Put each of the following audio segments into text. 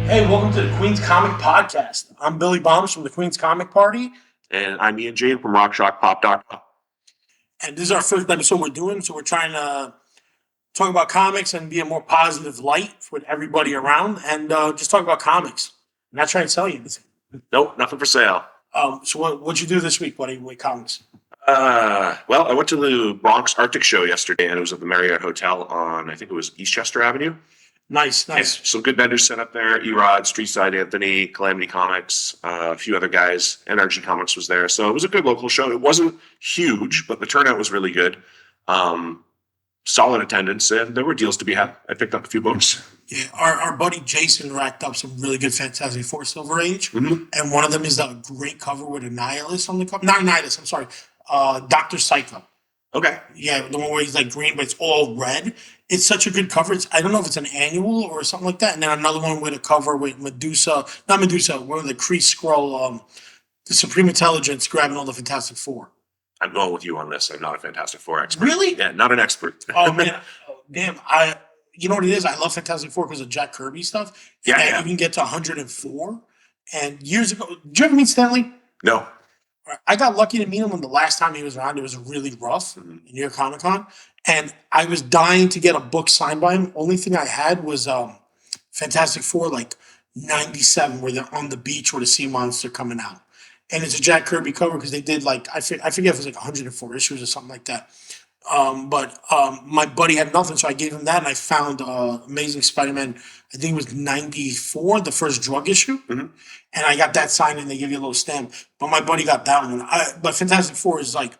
Hey, welcome to the Queen's Comic Podcast. I'm Billy Bombs from the Queen's Comic Party, And I'm Ian Jane from RockShockPop.com. and this is our first episode we're doing, so we're trying to talk about comics and be a more positive light with everybody around, and just talk about comics. I'm not trying to sell you anything. Nope, nothing for sale. So what'd you do this week, buddy, with comics? Well, I went to the Bronx Arctic Show yesterday, and it was at the Marriott Hotel on, I think it was Eastchester Avenue. Nice. Yeah, some good vendors set up there. Erod, Streetside Anthony, Calamity Comics, a few other guys. NRG Comics was there. So it was a good local show. It wasn't huge, but the turnout was really good. Solid attendance, and there were deals to be had. I picked up a few books. Yeah, our buddy Jason racked up some really good Fantastic Four Silver Age, and one of them is a great cover with a Nihilus on the cover. Not a Nihilus, I'm sorry, Dr. Psycho. Okay. Yeah, the one where he's like green, but it's all red. It's such a good cover. I don't know if it's an annual or something like that. And then another one with a cover with Medusa, not Medusa, one of the Kree Skrull, the Supreme Intelligence grabbing all the Fantastic Four. I'm going with you on this. I'm not a Fantastic Four expert. Really? Yeah, not an expert. Oh man, damn! You know what it is? I love Fantastic Four because of Jack Kirby stuff. And I even get to 104. And years ago, did you ever meet Stanley? No. I got lucky to meet him when the last time he was around. It was really rough in New York Comic Con, and I was dying to get a book signed by him. Only thing I had was Fantastic Four, like '97, where they're on the beach with a sea monster coming out, and it's a Jack Kirby cover because they did like I forget if it was like 104 issues or something like that. But my buddy had nothing, so I gave him that, and I found Amazing Spider-Man. I think it was '94, the first drug issue, and I got that signed, and they give you a little stamp. But my buddy got that one. But Fantastic Four is like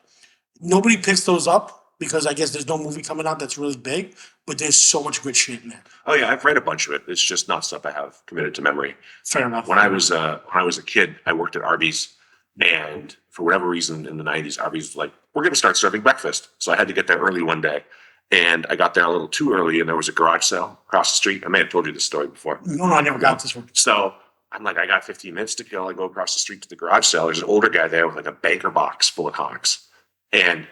nobody picks those up because I guess there's no movie coming out that's really big. But there's so much good shit in there. Oh yeah, I've read a bunch of it. It's just not stuff I have committed to memory. Fair enough. When I was a kid, I worked at Arby's, and for whatever reason in the '90s, Arby's was like, "We're going to start serving breakfast." So I had to get there early one day, and I got there a little too early, and there was a garage sale across the street. I may have told you this story before. No, I never got this one. So I'm like, I got 15 minutes to kill. I go across the street to the garage sale. There's an older guy there with like a banker box full of comics, and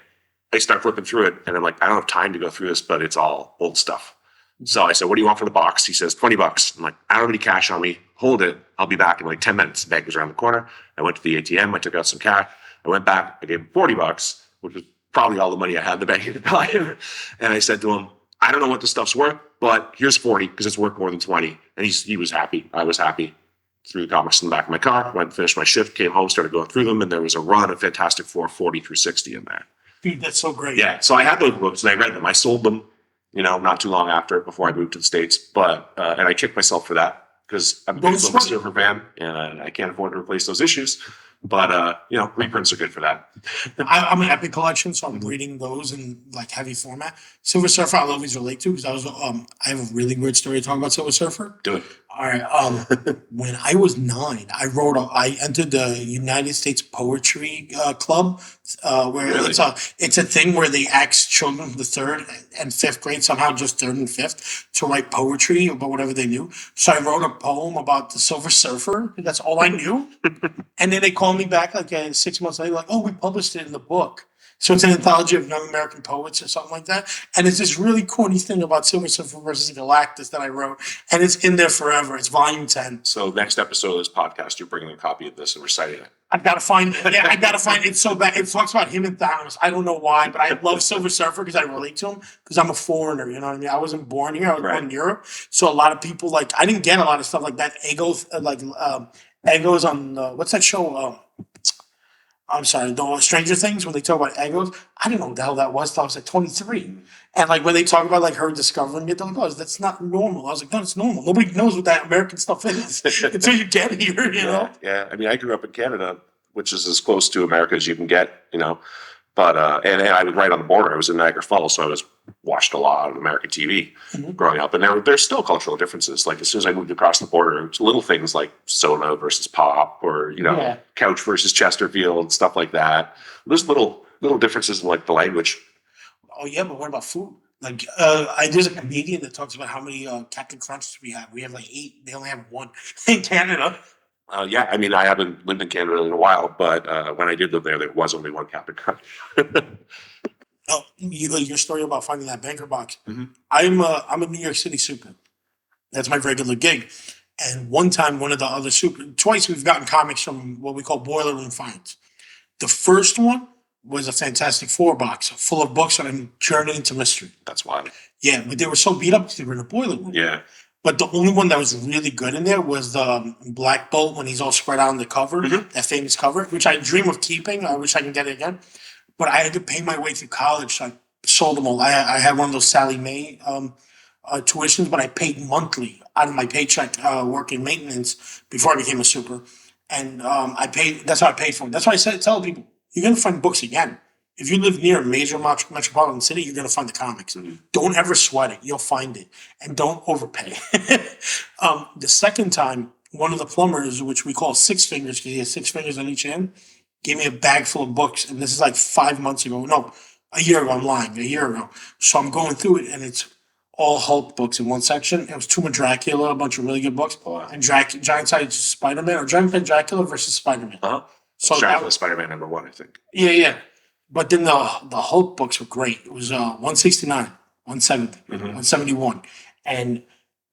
I start flipping through it, and I'm like, I don't have time to go through this, but it's all old stuff. So I said, "What do you want for the box?" He says, $20. I'm like, "I don't have any cash on me. Hold it. I'll be back in like 10 minutes. The bank was around the corner. I went to the ATM. I took out some cash. I went back. I gave him $40, which was probably all the money I had in the bank at the time. And I said to him, "I don't know what this stuff's worth, but here's 40 because it's worth more than 20. And he was happy. I was happy. Threw the comics in the back of my car, went and finished my shift, came home, started going through them, and there was a run of Fantastic Four 40 through 60 in there. Dude, that's so great. Yeah, so I had those books and I read them. I sold them, not too long after, before I moved to the States. But and I kicked myself for that because I'm a big Silver Surfer fan and I can't afford to replace those issues. But reprints are good for that. I'm an Epic collection, so I'm reading those in like heavy format. Silver Surfer, I'll always relate to because I have a really weird story to talk about Silver Surfer. Do it. All right. When I was 9, I entered the United States Poetry Club, where Really? it's a thing where they ask children from the 3rd and 5th grade, somehow just 3rd and 5th, to write poetry about whatever they knew. So I wrote a poem about the Silver Surfer. That's all I knew. And then they called me back like 6 months later, like, "Oh, we published it in the book." So it's an anthology of young American poets or something like that. And it's this really corny thing about Silver Surfer versus Galactus that I wrote. And it's in there forever. It's volume 10. So next episode of this podcast, you're bringing a copy of this and reciting it. I gotta find it. Yeah, I gotta find it. It's so bad. It talks about him and Thanos. I don't know why, but I love Silver Surfer because I relate to him because I'm a foreigner. You know what I mean? I wasn't born here. I was born in Europe. So a lot of people I didn't get a lot of stuff like that. Egos on what's that show? I'm sorry, the Stranger Things, when they talk about egos, I didn't know what the hell that was till I was like 23. And like when they talk about like her discovering it, they're like, "Oh, that's not normal." I was like, "No, it's normal. Nobody knows what that American stuff is until you get here, you know?" Yeah. I mean, I grew up in Canada, which is as close to America as you can get, But and I was right on the border. I was in Niagara Falls, so I watched a lot of American TV growing up. And there's still cultural differences. Like as soon as I moved across the border, it's little things like soda versus pop, or couch versus Chesterfield, stuff like that. There's little differences in like the language. Oh yeah, but what about food? Like, there's a comedian that talks about how many Captain Crunches we have. We have like 8. They only have 1 in Canada. Yeah, I mean, I haven't lived in Canada in a while, but when I did live there was only one Captain Crunch. Oh, your story about finding that banker box. I'm a New York City super. That's my regular gig. And one time, one of the other twice we've gotten comics from what we call Boiler Room Finds. The first one was a Fantastic Four box full of books on Journey into Mystery. That's wild. Yeah, but they were so beat up because they were in a boiler room. Yeah. But the only one that was really good in there was the Black Bolt when he's all spread out on the cover, that famous cover, which I dream of keeping. I wish I can get it again. But I had to pay my way through college, so I sold them all. I had one of those Sally Mae tuitions, but I paid monthly out of my paycheck working maintenance before I became a super. And I paid. That's how I paid for it. That's why I tell people, you're going to find books again. If you live near a major metropolitan city, you're going to find the comics. Don't ever sweat it. You'll find it. And don't overpay. The second time, one of the plumbers, which we call Six Fingers, because he has 6 fingers on each hand, gave me a bag full of books. And this is like 5 months ago. No, a year ago. I'm lying. A year ago. So I'm going through it, and it's all Hulk books in one section. It was Tomb of Dracula, a bunch of really good books. And Giant Size Spider-Man, or Giant Size Dracula versus Spider-Man. So Dracula, Spider-Man #1, I think. Yeah. But then the Hulk books were great. It was 169, 170, 171. And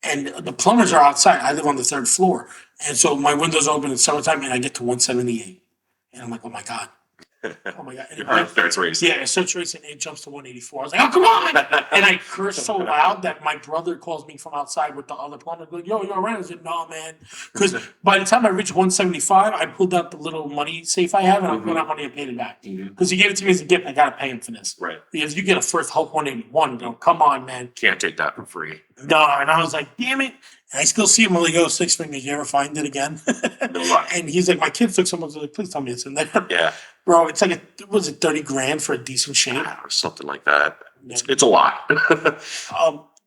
the plumbers are outside. I live on the 3rd floor. And so my window's open in summertime and I get to 178. And I'm like, oh my God. Oh my God. And Your heart starts racing. Yeah, it starts racing and it jumps to 184. I was like, oh, come on. And I cursed so loud that my brother calls me from outside with the other plumber. Like, yo, you're right. I said, no, man. Because by the time I reached 175, I pulled out the little money safe I have and I put out money and paid it back. Because he gave it to me as a gift. I got to pay him for this. Right. Because you get a first Hulk 181. Come on, man. Can't take that for free. No. And I was like, damn it. And I still see him when he goes, Six Fingers, you ever find it again? No luck. And he's like, my kid took someone's like, please tell me it's in there. Yeah. Bro, it's like, was it 30 grand for a decent shape? Or something like that. It's a lot.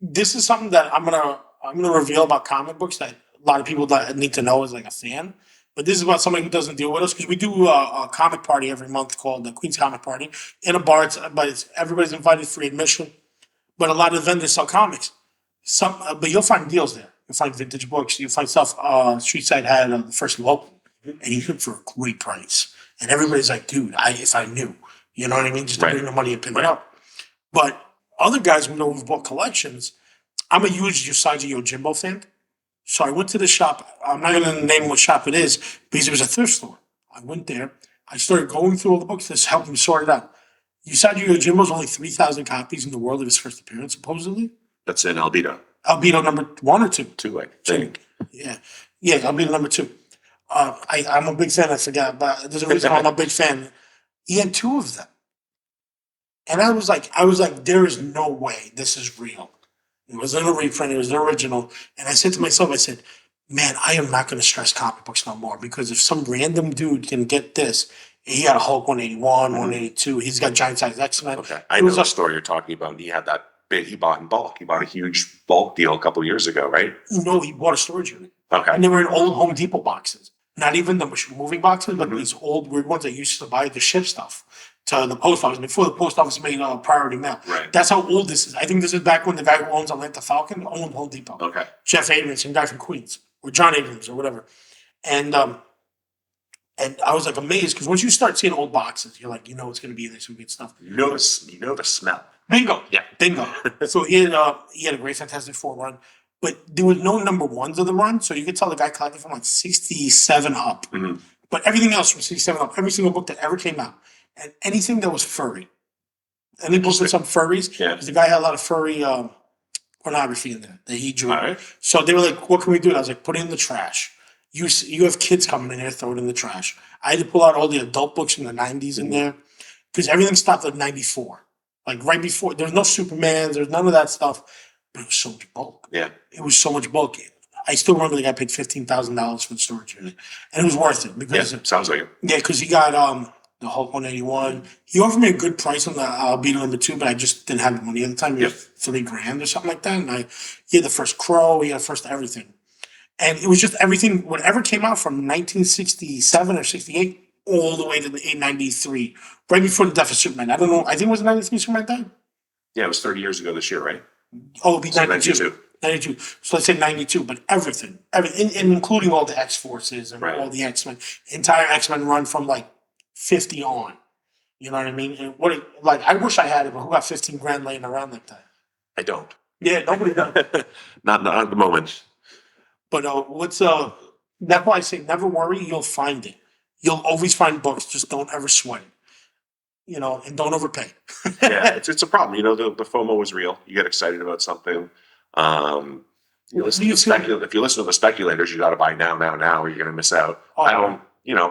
This is something that I'm gonna reveal about comic books that a lot of people that need to know as like a fan. But this is about somebody who doesn't deal with us because we do a comic party every month called the Queen's Comic Party in a bar. Everybody's invited, free admission. But a lot of vendors sell comics. But you'll find deals there. You'll find vintage books. You'll find stuff. Street Side had the first local, and he took for a great price. And everybody's like, dude, if I knew, you know what I mean? Just to bring the money and pick it up. But other guys who know who've bought collections, I'm a huge Usagi Yojimbo fan. So I went to the shop. I'm not going to name what shop it is because it was a thrift store. I went there. I started going through all the books to help him sort it out. Usagi Yojimbo's only 3,000 copies in the world of his first appearance, supposedly. That's in Albedo. Albedo number 1 or 2? 2, I think. Yeah, Albedo number 2. I'm a big fan. I forgot, but there's a reason I'm a big fan. He had 2 of them, and I was like, there is no way this is real. It wasn't a reprint. It was the original. And I said to myself, man, I am not going to stress comic books no more because if some random dude can get this, he got a Hulk 181, 182. He's got Giant Size X-Men. Okay, I know the story you're talking about. He had that big. He bought in bulk. He bought a huge bulk deal a couple of years ago, right? No, he bought a storage unit. Okay, and they were in old Home Depot boxes. Not even the moving boxes, but these old weird ones that used to buy to ship stuff to the post office before the post office made priority mail. Right. That's how old this is. I think this is back when the guy who owns Atlanta Falcon owned Home Depot. Okay. Jeff Abrams, some guy from Queens, or John Abrams, or whatever. And I was like amazed because once you start seeing old boxes, you're like, it's going to be some good stuff. You know the smell. Bingo. Yeah. Bingo. So he had a great Fantastic Four run. But there was no number ones of the run, so you could tell the guy collected from like 67 up. But everything else from 67 up, every single book that ever came out, and anything that was furry. And they posted some furries, because the guy had a lot of furry pornography in there that he drew. All right. So they were like, what can we do? And I was like, put it in the trash. You have kids coming in here, throw it in the trash. I had to pull out all the adult books from the 90s in there, because everything stopped at 94. Like right before, there was no Superman, there's none of that stuff. But it was so much bulk. Yeah. It was so much bulk. I still remember the guy paid $15,000 for the storage unit. And it was worth it. Because sounds like it. Yeah, because he got the Hulk 181. He offered me a good price on the Albedo number 2, but I just didn't have the money at the time. He had $3,000 or something like that. And he had the first Crow, he had the first everything. And it was just everything, whatever came out from 1967 or 68 all the way to the 893, right before the death of Superman. I don't know. I think it was 93 Superman died. Yeah, it was 30 years ago this year, right? Oh, it'd be 92. 92. So let's say 92, but everything, including all the X-Forces and all the X-Men, entire X-Men run from like 50 on. You know what I mean? And I wish I had it, but who got 15 grand laying around like that? I don't. Yeah, nobody does. Not at the moment. But that's why I say never worry, you'll find it. You'll always find books, just don't ever sweat it. And don't overpay. Yeah, it's a problem. The FOMO is real. You get excited about something. Um, What do you feel? if you listen to the speculators, you got to buy now, or you're going to miss out. Oh, I don't,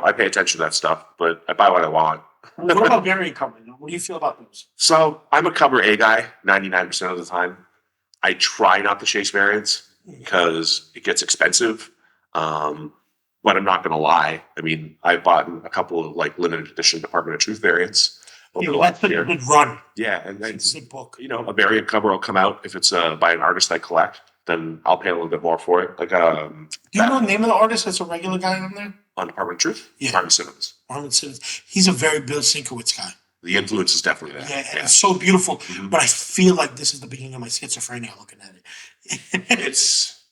I pay attention to that stuff, but I buy what I want. what about variant cover? What do you feel about those? So I'm a cover A guy 99% of the time. I try not to chase variants because it gets expensive. But I'm not going to lie. I mean, I bought a couple of like limited edition Department of Truth variants. Yeah, that's a good run. Yeah, and then It's a good book. a variant cover will come out if it's by an artist I collect. Then I'll pay a little bit more for it. Like Do you know the name of the artist that's a regular guy on there? on Department of Truth, Yeah. Martin Simmons. Marlon Simmons. He's a very Bill Sienkiewicz guy. The influence is definitely there. Yeah, and it's so beautiful. But I feel like this is the beginning of my schizophrenia looking at it. It's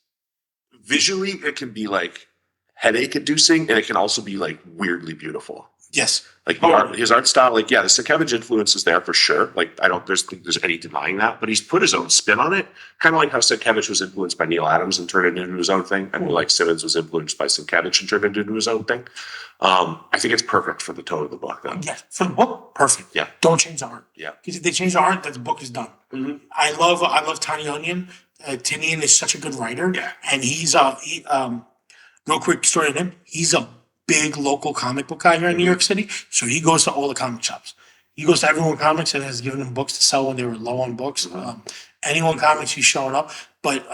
visually, it can be like headache inducing, and it can also be like weirdly beautiful. Yes. Like his art style, like the Sienkiewicz influence is there for sure. Like I don't think there's any denying that, but he's put his own spin on it. Kind of like how Sienkiewicz was influenced by Neil Adams and turned it into his own thing. I feel like Simmons was influenced by Sienkiewicz and turned it into his own thing. I think it's perfect for the tone of the book, though. Yeah, for the book, perfect. Yeah. Don't change the art. Yeah. Because if they change the art, then the book is done. Mm-hmm. I love Tiny Onion. Tinian is such a good writer. Yeah. And he's real quick story on him. He's a big local comic book guy here in New York City. So he goes to all the comic shops. He goes to Everyone Comics and has given them books to sell when they were low on books. Anyone Comics, he's showing up. But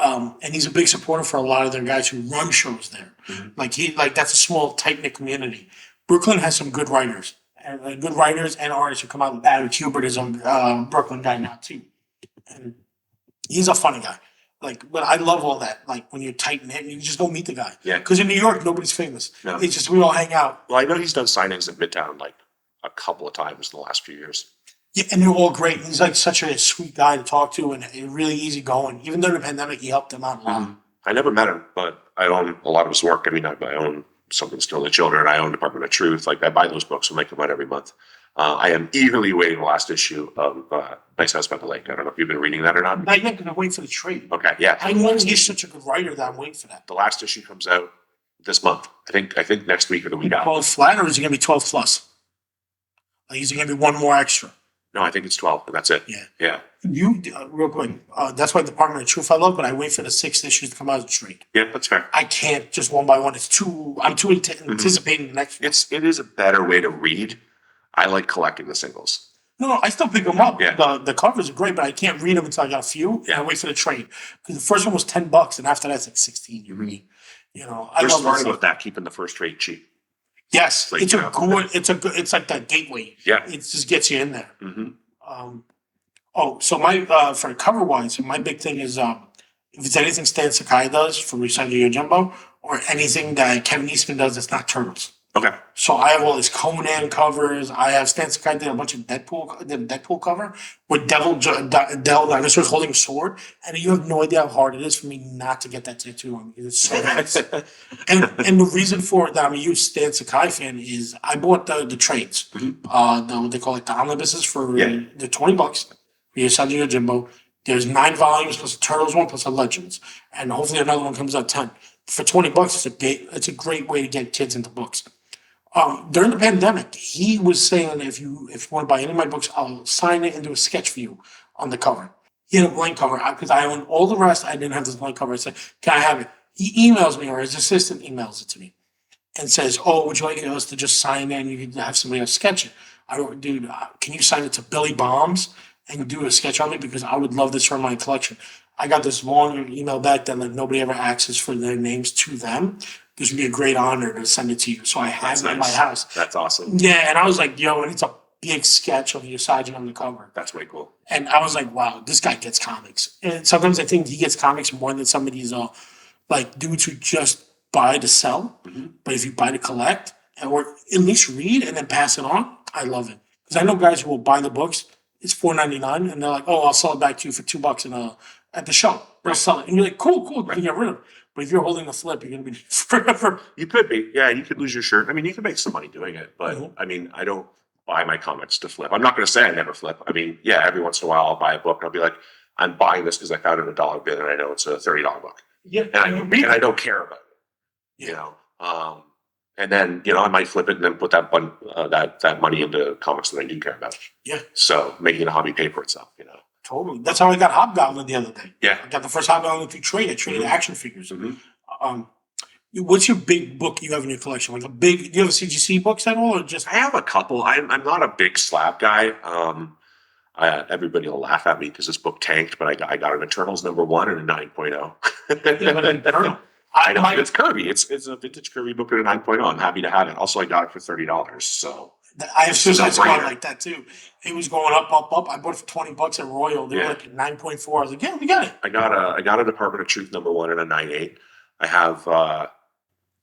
and he's a big supporter for a lot of their guys who run shows there. Like that's a small, tight knit community. Brooklyn has some good writers. And good writers and artists who come out. Adam Hubert is a Brooklyn guy now too. And he's a funny guy. But I love all that. Like when you're tight knit, you just go meet the guy. Yeah. Because in New York, nobody's famous. No. It's just we all hang out. Well, I know he's done signings at Midtown like a couple of times in the last few years. Yeah, and they're all great. He's like such a sweet guy to talk to and really easy going. Even during the pandemic, he helped them out a lot. I never met him, but I own a lot of his work. I mean, I own Something Still the Children. I own Department of Truth. Like I buy those books when they come out every month. I am eagerly waiting the last issue of Nice House by the Lake. I don't know if you've been reading that or not. Not yet, because I'm waiting for the trade. Okay, yeah. I know he's such a good writer that I'm waiting for that. The last issue comes out this month. I think next week or the week after. 12 flat, or is it going to be 12 plus? Like, is it going to be one more extra? No, I think it's 12, and that's it. Yeah. Yeah. You, real quick, that's why Department of Truth I love, but I wait for the 6 issues to come out of the trade. Yeah, that's fair. I can't just one by one. I'm too anticipating the next one. It is a better way to read. I like collecting the singles. No, I still pick them up. Yeah. The covers are great, but I can't read them until I got a few. Yeah. And I wait for the trade. Because the first one was $10, and after that, it's like 16. You read. I They're love smart this. about that, keeping the first trade cheap. Yes, Like, it's a you know. good. It's like that gateway. Yeah. It just gets you in there. Mm-hmm. So my for cover wise, my big thing is if it's anything Stan Sakai does for Recycle Your Jumbo, or anything that Kevin Eastman does that's not Turtles. Okay. So I have all his Conan covers. I have Stan Sakai did a bunch of Deadpool. Did a Deadpool cover with Devil Dinosaur's holding a sword, and you have no idea how hard it is for me not to get that tattoo on me. It's so nice. and the reason for it that I'm a huge Stan Sakai fan is I bought the trades. What they call it, the omnibuses for the $20 for your Sanjay Jimbo. There's 9 volumes plus a Turtles one plus a Legends, and hopefully another one comes out 10 for $20. It's a great way to get kids into books. During the pandemic, he was saying if you want to buy any of my books, I'll sign it and do a sketch for you on the cover. He had a blank cover because I own all the rest. I didn't have this blank cover. I said, "Can I have it?" He emails me, or his assistant emails it to me, and says, "Oh, would you like us to just sign it and you can have somebody else sketch it?" I wrote, "Dude, can you sign it to Billy Bombs and do a sketch on it because I would love this for my collection." I got this long email back that like nobody ever asks for their names to them. This would be a great honor to send it to you. So I have it in my house. That's awesome. Yeah, and I was like, yo, and it's a big sketch of Usagi on the cover. That's way cool. And I was like, wow, this guy gets comics. And sometimes I think he gets comics more than some of these like dudes who just buy to sell. But if you buy to collect or at least read and then pass it on, I love it. Because I know guys who will buy the books, it's $4.99, and they're like, oh, I'll sell it back to you for $2 at the show. They'll sell it. And you're like, cool, you can get rid of it. But if you're holding a flip, you're going to be forever. You could be. Yeah, you could lose your shirt. I mean, you could make some money doing it. But, I mean, I don't buy my comics to flip. I'm not going to say I never flip. I mean, yeah, every once in a while I'll buy a book and I'll be like, I'm buying this because I found it in a dollar bin and I know it's a $30 book. Yeah, and I don't care about it, you know. And then I might flip it and then put that money into comics that I do care about. Yeah, So making the hobby pay for itself, totally. That's how I got Hobgoblin the other day. Yeah. I got the first Hobgoblin through trade. I traded action figures. Mhm. Um, what's your big book you have in your collection? Like do you have a CGC books at all, or just? I have a couple. I'm not a big slab guy. Everybody will laugh at me because this book tanked, but I got an Eternals #1 and a 9.0. Yeah, but Eternal. I know it's Kirby. It's a vintage Kirby book and a 9.0. I'm happy to have it. Also, I got it for $30. So I have Suicide Squad no-brainer. like that too. It was going up, up, up. I bought it for $20 at Royal. They were like 9.4. I was like, yeah, we got it. I got a Department of Truth #1 and a 9.8. I have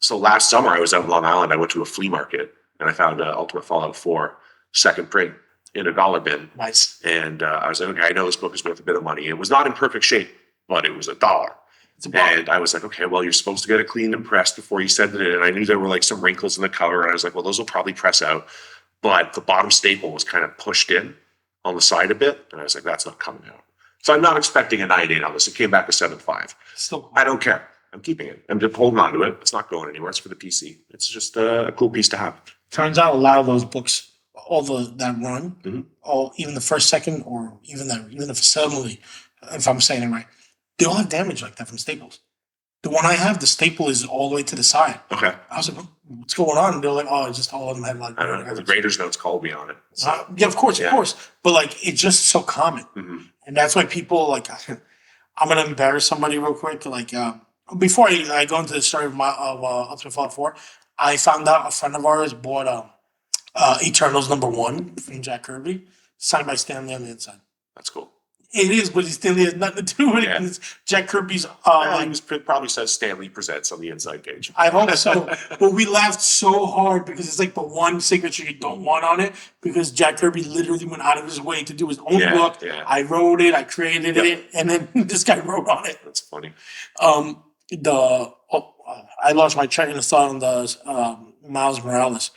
so last summer I was out in Long Island. I went to a flea market and I found Ultimate Fallout 4 second print in a dollar bin. Nice. And I was like, okay, I know this book is worth a bit of money. It was not in perfect shape, but it was $1. And I was like, okay, well, you're supposed to get it cleaned and pressed before you send it in. And I knew there were like some wrinkles in the cover. And I was like, well, those will probably press out. But the bottom staple was kind of pushed in on the side a bit. And I was like, that's not coming out. So I'm not expecting a 9.8 on this. It came back a 7.5. Still, I don't care. I'm keeping it. I'm just holding on to it. It's not going anywhere. It's for the PC. It's just a cool piece to have. turns out a lot of those books, all that run, all even the first, second, or even the facility, if I'm saying it right, they all have damage like that from staples. The one I have, the staple is all the way to the side. Okay. I was like, what's going on? And they're like, oh, it's just all of them had like. I don't know. The Raiders notes called me on it. So. Yeah, of course. But like, it's just so common, and that's why people like. I'm gonna embarrass somebody real quick. Like, before I go into the story of Ultimate Fallout 4, I found out a friend of ours bought Eternals #1 from Jack Kirby, signed by Stan Lee on the inside. That's cool. It is, but Stan Lee has nothing to do with it. It's Jack Kirby's. It probably says Stan Lee Presents on the inside page. I hope so. But we laughed so hard because it's like the one signature you don't want on it, because Jack Kirby literally went out of his way to do his own book. Yeah. I wrote it, I created it, and then this guy wrote on it. That's funny. I lost my train of thought on the Miles Morales.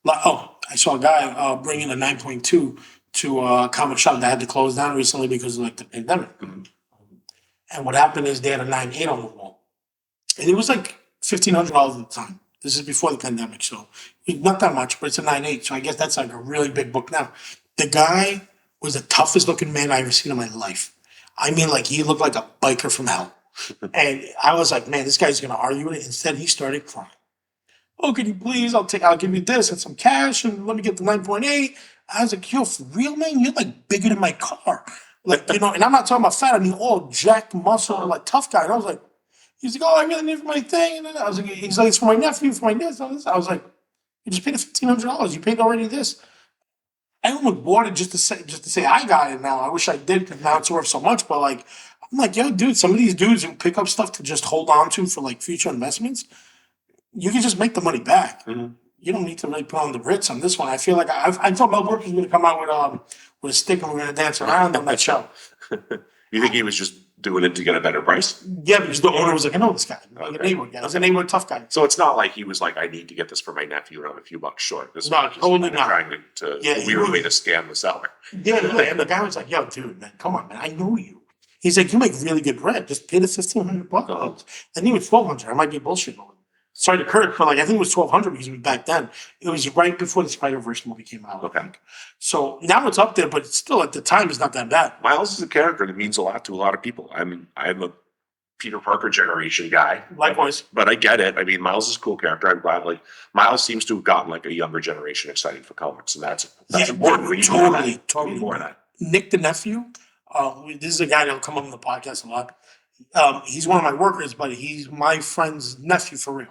I saw a guy bringing a 9.2 to a comic shop that had to close down recently because of like the pandemic. And what happened is they had a 9.8 on the wall, and it was like $1,500 at the time. This is before the pandemic, so it's not that much, but it's a 9.8. So I guess that's like a really big book now. The guy was the toughest looking man I ever seen in my life. I mean, like he looked like a biker from hell. And I was like, man, this guy's gonna argue with it. Instead, he started crying. Oh, can you please? I'll give you this and some cash, and let me get the 9.8. I was like, yo, for real, man, you're like bigger than my car. Like, and I'm not talking about fat, I mean all jacked muscle, like tough guy. And I was like, he's like, oh, I really need it for my thing. And then I was like, he's like, it's for my nephew, for my this, all this. I was like, you just paid $1,500. You paid already this. I almost bought it just to say I got it now. I wish I did, because now it's worth so much. But like, I'm like, yo, dude, some of these dudes who pick up stuff to just hold on to for like future investments, you can just make the money back. You don't need to really put on the Ritz on this one. I feel like I thought Mel Brooks was going to come out with a stick and we're going to dance around on that show. You think he was just doing it to get a better price? Yeah, because the owner was like, I know this guy. Like a neighborhood guy. I was a neighborhood tough guy. So it's not like he was like, I need to get this for my nephew and I'm a few bucks short. This No, was just totally not. trying to weird way to scam the seller. Yeah, and the guy was like, yo, dude, man, come on, man. I know you. He's like, you make really good bread. Just pay the $1,500. And he was $1,200. I might be bullshitting. Sorry to Kurt, but like I think it was $1,200 because back then it was right before the Spider-Verse movie came out. Okay. So now it's up there, but it's still at the time it's not that bad. Miles is a character that means a lot to a lot of people. I mean, I'm a Peter Parker generation guy. Likewise. But I get it. I mean, Miles is a cool character. I'm glad. Like Miles seems to have gotten like a younger generation excited for comics, and that's important. We need more of that. Nick the nephew. This is a guy that'll come up on the podcast a lot. He's one of my workers, but he's my friend's nephew for real.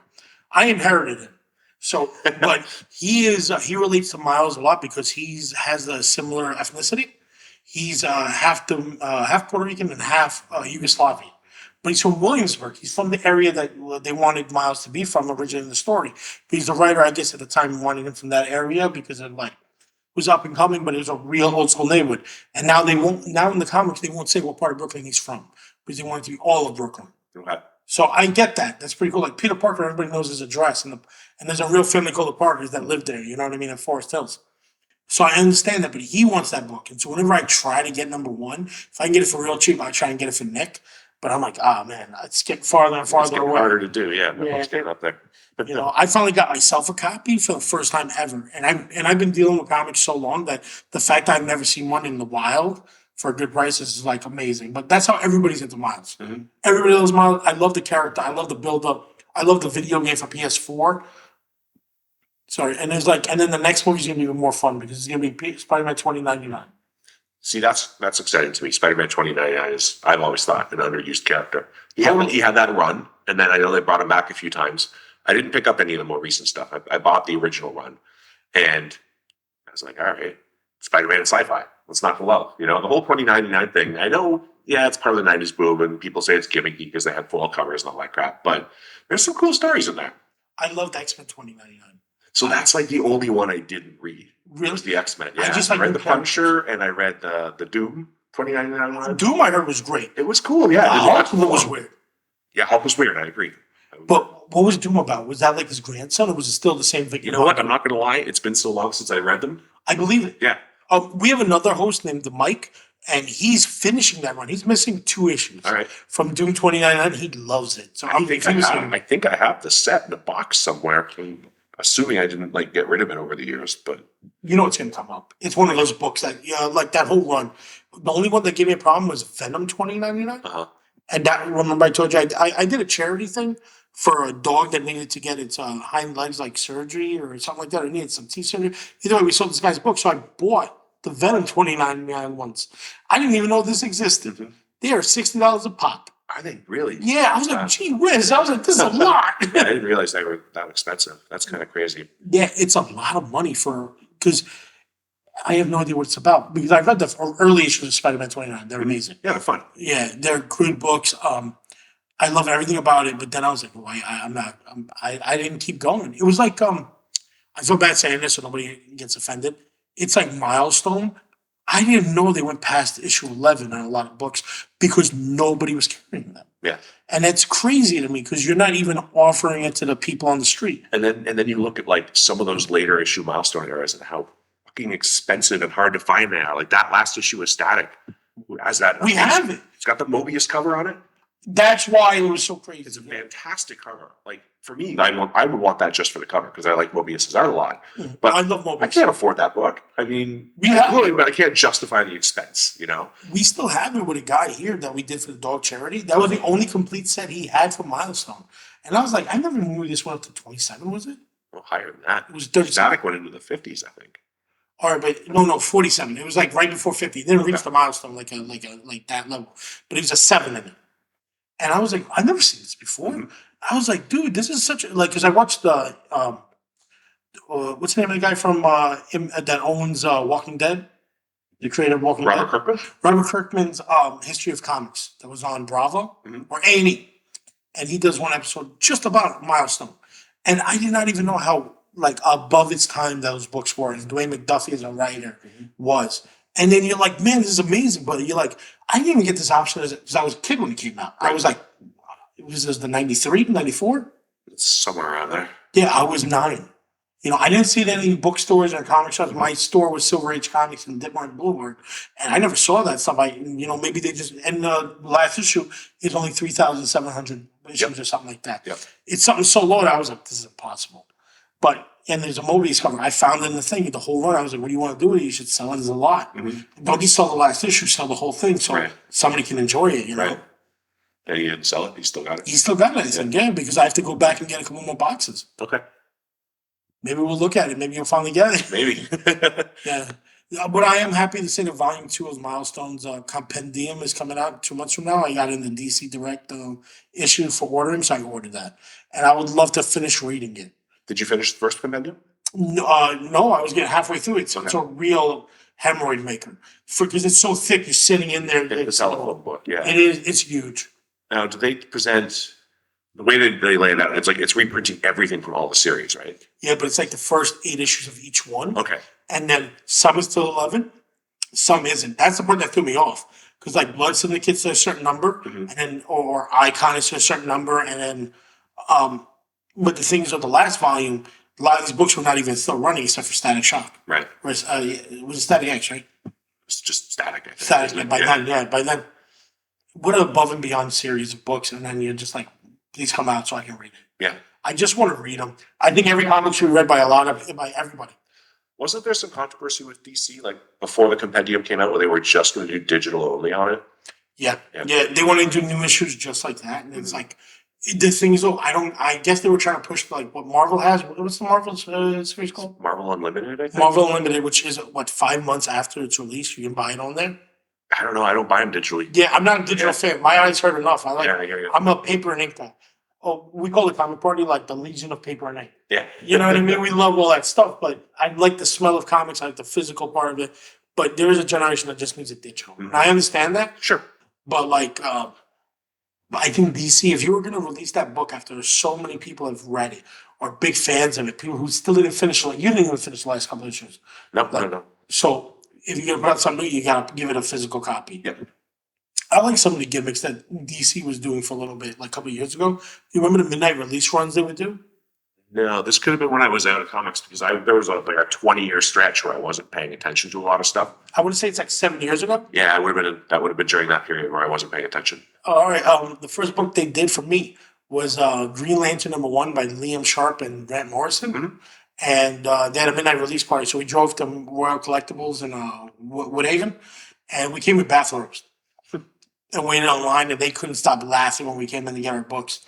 I inherited him. So, but he relates to Miles a lot because has a similar ethnicity. He's half Puerto Rican and half Yugoslavian. But he's from Williamsburg. He's from the area that they wanted Miles to be from originally in the story. But he's the writer, I guess, at the time wanted him from that area because it was up and coming, but it was a real old school neighborhood. And now now in the comics they won't say what part of Brooklyn he's from because they want it to be all of Brooklyn. Okay. So I get that. That's pretty cool. Like Peter Parker, everybody knows his address, and there's a real family called the Parkers that live there. You know what I mean? In Forest Hills. So I understand that, but he wants that book, and so whenever I try to get #1, if I can get it for real cheap, I try and get it for Nick. But I'm like, ah, man, it's getting farther and It's farther getting away. harder to do. Yeah, that Yeah. one's getting up there. You know, I finally got myself a copy for the first time ever, and I've been dealing with comics so long that the fact I've never seen one in the wild for a good price is like amazing. But that's how everybody's into Miles. Mhm. Everybody loves Miles. I love the character. I love the build up. I love the video game for PS4. Sorry, and there's like, and then the next movie's gonna be even more fun because it's gonna be Spider-Man 2099. See, that's exciting to me. Spider-Man 2099 is, I've always thought, an underused character. He had that run, and then I know they brought him back a few times. I didn't pick up any of the more recent stuff. I bought the original run, and I was like, all right, Spider-Man and sci-fi. Let's knock the love. You know, the whole 2099 thing, I know, yeah, it's part of the 90s boom, and people say it's gimmicky because they had foil covers and all that crap, but there's some cool stories in there. I loved X-Men 2099. So that's like the only one I didn't read. Really? Was the X-Men. Yeah, I just I like read the the Punisher and I read the Doom 2099 one. Doom I heard was great. It was cool, yeah. Hulk was weird. Yeah, Hulk was weird. I agree. But what was Doom about? Was that like his grandson, or was it still the same thing? You know what? I'm not going to lie. It's been so long since I read them. I believe it. Yeah. We have another host named Mike, and he's finishing that run. He's missing 2 issues. All right. From Doom 2099. He loves it. So I think I have the set in a box somewhere. I'm assuming I didn't like get rid of it over the years, but you know it's gonna come up. It's one of those books that like that whole run. The only one that gave me a problem was Venom 2099. And that, remember I told you I did a charity thing for a dog that needed to get its hind legs like surgery or something like that. It needed some teeth surgery. Either way, we sold this guy's book, so I bought the Venom 2099 ones. I didn't even know this existed. Mhm. They are $60 a pop. Are they really? Yeah, I was like, gee whiz. I was like, this is a lot. Yeah, I didn't realize they were that expensive. That's kind of crazy. Yeah, it's a lot of money because I have no idea what it's about. Because I read the early issues of Spider-Man 29. They're amazing. Yeah, they're fun. Yeah, they're good books. I love everything about it, but then I was like, well, I didn't keep going. It was like, I feel bad saying this so nobody gets offended. It's like Milestone. I didn't know they went past issue 11 on a lot of books because nobody was carrying them. Yeah. And that's crazy to me because you're not even offering it to the people on the street. And then you look at like some of those later issue Milestone eras and how fucking expensive and hard to find they are. Like that last issue is Static. Who has that? We have it. It's got the Mobius cover on it. That's why it was so crazy. It's a fantastic cover. Like for me, I would want that just for the cover because I like Mobius's art a lot. But I love Mobius. I can't afford that book. I mean, but I can't justify the expense. You know, we still have it with a guy here that we did for the dog charity. That was the only complete set he had for Milestone. And I was like, I never knew this went up to 27, was it? Well, higher than that. It was 37. Static went into the 50s, I think. All right, but no, 47. It was like right before 50. It didn't reach the milestone like that level. But it was a 7 in it. And I was like, I've never seen this before. Mhm. I was like, dude, this is such a, like, because I watched the, what's the name of the guy from, that owns Walking Dead? The creator of Walking Robert Dead? Kirkman? Robert Kirkman's History of Comics that was on Bravo Mhm. or A&E. And he does one episode just about Milestone. And I did not even know how, like, above its time those books were. And Dwayne McDuffie as a writer was. And then you're like, man, this is amazing. But you're like, I didn't even get this option because I was a kid when it came out. I was like, was this the 93, 94? It's somewhere around there. Yeah, I was 9. You know, I didn't see it in any bookstores or comic shops. My store was Silver Age Comics in Ditmar Boulevard. And I never saw that stuff. Maybe they just, and the last issue is only 3,700 issues or something like that. Yep. It's something so low that I was like, this is impossible. But, and there's a Mobius cover. I found it in the thing, the whole run. I was like, what do you want to do with it? You should sell it as a lot. Mhm. Don't just sell the last issue, sell the whole thing so Right. somebody can enjoy it, you know? Right. Yeah, you didn't sell it. You still got it. He still got it. I said, yeah, because I have to go back and get a couple more boxes. Okay. Maybe we'll look at it. Maybe you'll finally get it. Maybe. Yeah. But I am happy to say that Volume 2 of Milestone's Compendium is coming out 2 months from now. I got in the DC Direct issue for ordering, so I ordered that. And I would love to finish reading it. Did you finish the first compendium? No, I was getting halfway through it. So it's a real hemorrhoid maker. Because it's so thick, you're sitting in there. It's a telephone book, yeah. It is. It's huge. Now, do they present the way they lay it out? It's like it's reprinting everything from all the series, right? Yeah, but it's like the first 8 issues of each one. Okay. And then some is till 11, some isn't. That's the part that threw me off. Because like Blood Syndicate's to a certain number, and then or Icon is to a certain number, and then but the things of the last volume, a lot of these books were not even still running except for Static Shock. Right. Whereas, it was Static X, right? It's just Static. I think, Static. isn't it? By then, by then. what an above and beyond series of books, and then you're just like, please come out so I can read it. Yeah. I just want to read them. I think every comic should be read by by everybody. Wasn't there some controversy with DC, like before the compendium came out, where they were just going to do digital only on it? Yeah, Yeah. yeah, they want to do new issues just like that, and it's like the thing is, though, I don't. I guess they were trying to push like what Marvel has. What's the Marvel series called? Marvel Unlimited, I think. Marvel Unlimited, which is what 5 months after its release, you can buy it on there. I don't know. I don't buy them digitally. Yeah, I'm not a digital fan. My eyes hurt enough. I like. Yeah, yeah. I'm a paper and ink guy. Oh, we call the comic party like the Legion of Paper and Ink. Yeah. You know what I mean? We love all that stuff, but I like the smell of comics. I like the physical part of it. But there is a generation that just needs it digital. And I understand that. Sure. But like, but I think DC, if you were going to release that book after so many people have read it or big fans of it, people who still didn't finish, like you didn't even finish the last couple of issues. No, Like, no. So if you're going to put out something new, you got to give it a physical copy. Yeah. I like some of the gimmicks that DC was doing for a little bit, like a couple of years ago. You remember the midnight release runs they would do? No, this could have been when I was out of comics because there was like a 20-year stretch where I wasn't paying attention to a lot of stuff. I would say it's like 7 years ago. Yeah, that would have been during that period where I wasn't paying attention. All right. The first book they did for me was Green Lantern #1 by Liam Sharp and Grant Morrison. Mhm. And they had a midnight release party. So we drove to Royal Collectibles in Woodhaven, and we came with bathrobes and waited online, and they couldn't stop laughing when we came in to get our books.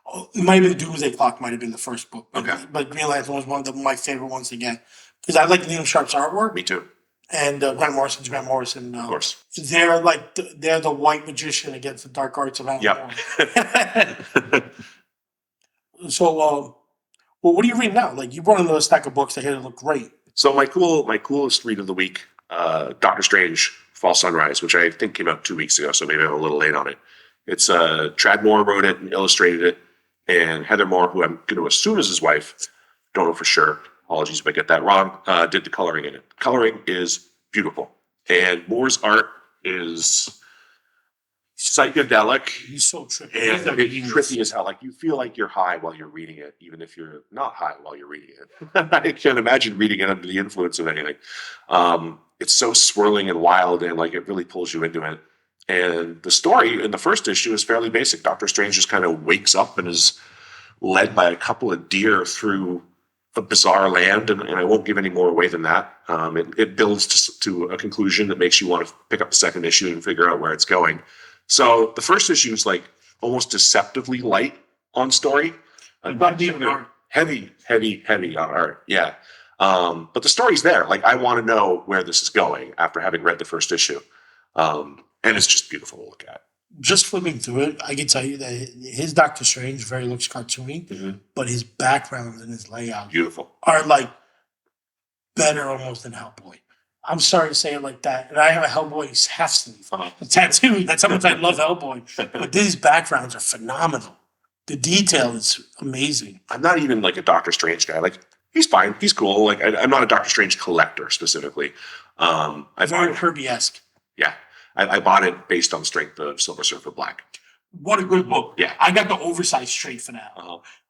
Oh, it might have been the Doomsday Clock, might have been the first book. Okay. But Green Lantern was one of my favorite ones to get because I like Liam Sharp's artwork. Me too. And Grant Morrison. Of course. They're like they're the white magician against the dark arts of Alan Yep. Moore. So, well, what do you read now? Like you brought another stack of books that here look great. So my coolest read of the week, Doctor Strange: Fall Sunrise, which I think came out 2 weeks ago, so maybe I'm a little late on it. It's Trad Moore wrote it and illustrated it, and Heather Moore, who I'm going to assume is his wife, don't know for sure. Apologies if I get that wrong. Did the coloring in it. Coloring is beautiful, and Moore's art is psychedelic. He's so trippy. And He's like it's a genius. trippy as hell. Like you feel like you're high while you're reading it, even if you're not high while you're reading it. I can't imagine reading it under the influence of anything. It's so swirling and wild, and like it really pulls you into it. And the story in the first issue is fairly basic. Doctor Strange just kind of wakes up and is led by a couple of deer through a bizarre land, and I won't give any more away than that. It builds to a conclusion that makes you want to pick up the second issue and figure out where it's going. So the first issue is like almost deceptively light on story. Heavy on art. Yeah. But the story's there. Like I want to know where this is going after having read the first issue. And it's just beautiful to look at. Just flipping through it, I can tell you that his Doctor Strange very looks cartoony, Mhm. but his background and his layout Beautiful. are like better almost than Hellboy. I'm sorry to say it like that. And I have a Hellboy half sleeve tattoo. That's how much I love Hellboy. But these backgrounds are phenomenal. The detail is amazing. I'm not even like a Doctor Strange guy. Like he's fine. He's cool. Like I'm not a Doctor Strange collector specifically. Very Herbie-esque. Yeah. I bought it based on strength of Silver Surfer Black. What a good book. Yeah. I got the oversized straight for that.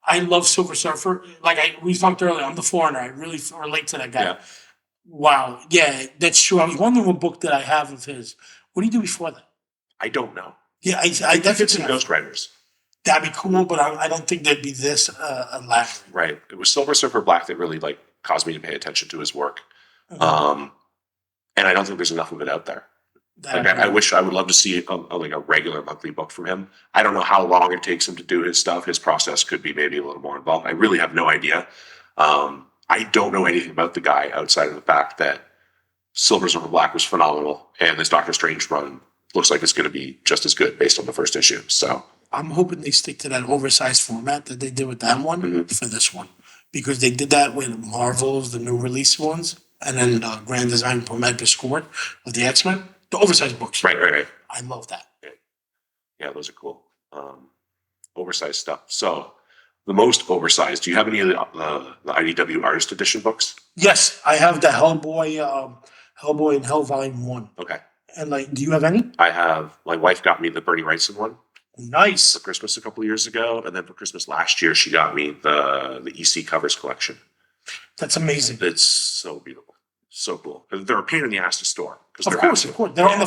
I love Silver Surfer. Like we talked earlier, I'm the foreigner. I really relate to that guy. Yeah. Wow. Yeah, that's true. I was wondering what book did I have of his. What did he do before that? I don't know. Yeah, I It's definitely in Ghost Riders. that'd be cool, but I don't think they'd be this elaborate. Right. It was Silver Surfer Black that really like caused me to pay attention to his work. Mhm. And I don't think there's enough of it out there. That'd Like be- I would love to see like a regular monthly book from him. I don't know how long it takes him to do his stuff. His process could be maybe a little more involved. I really have no idea. I don't know anything about the guy outside of the fact that Silver Surfer Black was phenomenal, and this Doctor Strange run looks like it's going to be just as good based on the first issue. So I'm hoping they stick to that oversized format that they did with that one Mhm. for this one, because they did that with Marvel's, the new release ones, and then Grand Design Pomade Scored of the X-Men, the oversized books. right. I love that. Yeah, those are cool. Oversized stuff. So the most oversized. Do you have any of the IDW Artist Edition books? Yes, I have the Hellboy and Hell Volume 1. Okay. And like, do you have any? I have. My wife got me the Bernie Wrightson one Nice. for Christmas a couple of years ago, and then for Christmas last year, she got me the EC covers collection. That's amazing. It's so beautiful, so cool. They're a pain in the ass to store Of course, of course. They're on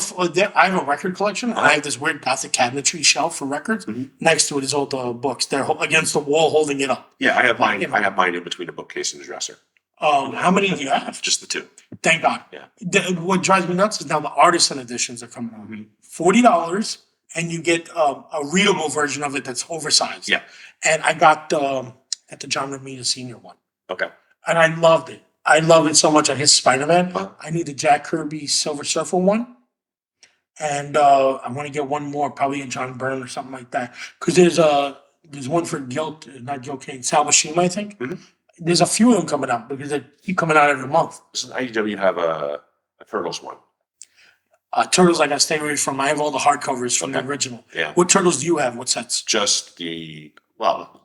I have a record collection, and I have this weird gothic cabinetry shelf for records. Next to it is all the books. They're against the wall, holding it up. Yeah, I have mine. I have mine in between a bookcase and a dresser. How many do you have? Just the two. Thank God. Yeah. What drives me nuts is now the artisan editions are coming out. $40, and you get a readable version of it that's oversized. Yeah. And I got the John Romita Senior one, Okay. and I loved it. I love it so much. I hit Spider-Man. I need the Jack Kirby Silver Surfer one. And I want to get one more, probably a John Byrne or something like that. Because there's one for not Gil Kane, Sal Buscema, I think. There's a few of them coming out because they keep coming out every month. Doesn't IDW have a Turtles one? Turtles, I got to stay away from. I have all the hardcovers from the original. Yeah. What Turtles do you have? What sets? Just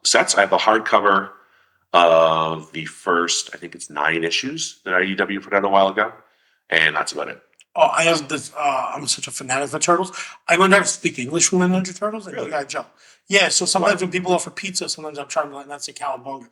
sets. I have the hardcover of the first, I think it's 9 issues that IDW put out a while ago, and that's about it. Oh, I have this. I'm such a fanatic for Turtles. I learned how to speak English from the Ninja Turtles. And Really? I jump. Yeah, so sometimes when people offer pizza, sometimes I'm trying to like not say cowabunga.